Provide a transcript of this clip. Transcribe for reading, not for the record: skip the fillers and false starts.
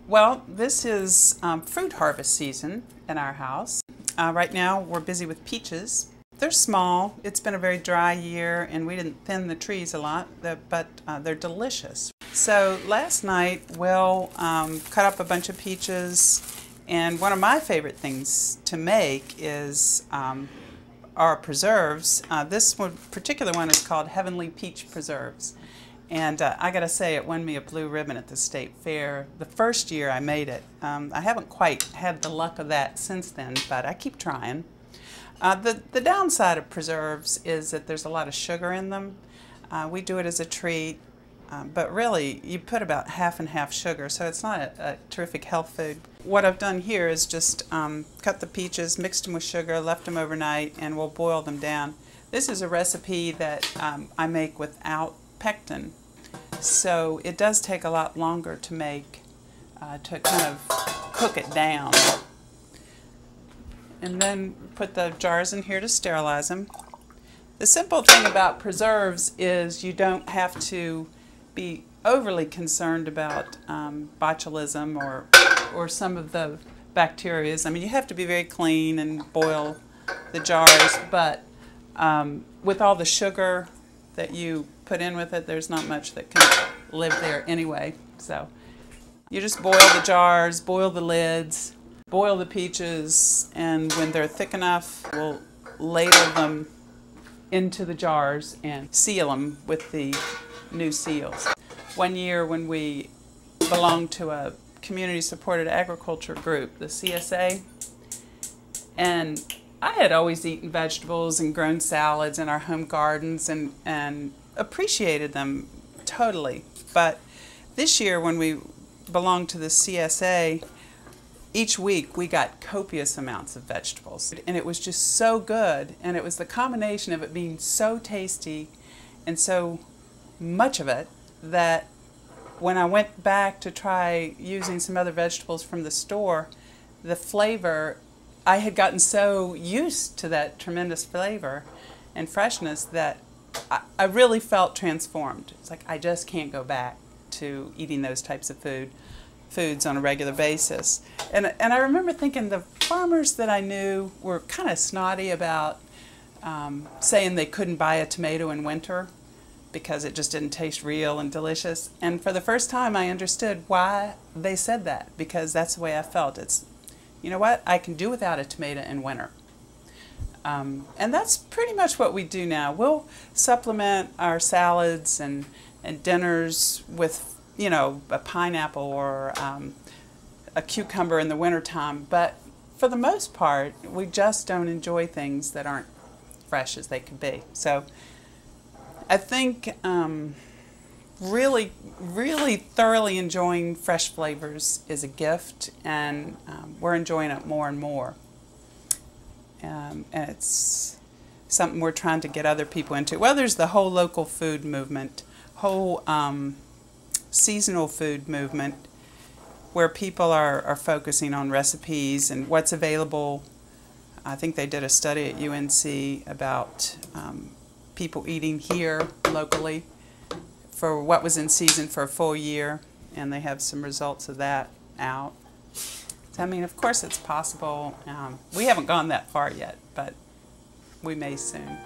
Well, this is fruit harvest season in our house. Right now we're busy with peaches. They're small. It's been a very dry year and we didn't thin the trees a lot, but they're delicious. So last night Will cut up a bunch of peaches, and one of my favorite things to make is our preserves. This particular one is called Heavenly Peach Preserves. And I gotta say, it won me a blue ribbon at the state fair the first year I made it. I haven't quite had the luck of that since then, but I keep trying. The downside of preserves is that there's a lot of sugar in them. We do it as a treat, but really you put about half and half sugar, so it's not a terrific health food. What I've done here is just cut the peaches, mixed them with sugar, left them overnight, and we'll boil them down. This is a recipe that I make without pectin, so it does take a lot longer to make, to kind of cook it down. And then put the jars in here to sterilize them. The simple thing about preserves is you don't have to be overly concerned about botulism or some of the bacteria. I mean, you have to be very clean and boil the jars, but with all the sugar that you put in with it, there's not much that can live there anyway. So you just boil the jars, boil the lids, boil the peaches, and when they're thick enough, we'll ladle them into the jars and seal them with the new seals. One year when we belonged to a community-supported agriculture group, the CSA, and I had always eaten vegetables and grown salads in our home gardens and appreciated them totally. But this year when we belonged to the CSA, each week we got copious amounts of vegetables. And it was just so good, and it was the combination of it being so tasty and so much of it that when I went back to try using some other vegetables from the store, the flavor, I had gotten so used to that tremendous flavor and freshness that I really felt transformed. It's like I just can't go back to eating those types of foods on a regular basis. And I remember thinking the farmers that I knew were kind of snotty about saying they couldn't buy a tomato in winter because it just didn't taste real and delicious. And for the first time I understood why they said that, because that's the way I felt. It's, you know what, I can do without a tomato in winter. And that's pretty much what we do now. We'll supplement our salads and dinners with, you know, a pineapple or a cucumber in the wintertime, but for the most part, we just don't enjoy things that aren't fresh as they could be. So I think really thoroughly enjoying fresh flavors is a gift, and we're enjoying it more and more. And it's something we're trying to get other people into. Well, there's the whole local food movement, whole seasonal food movement, where people are focusing on recipes and what's available. I think they did a study at UNC about people eating here locally for what was in season for a full year, and they have some results of that out. So, I mean, of course it's possible. We haven't gone that far yet, but we may soon.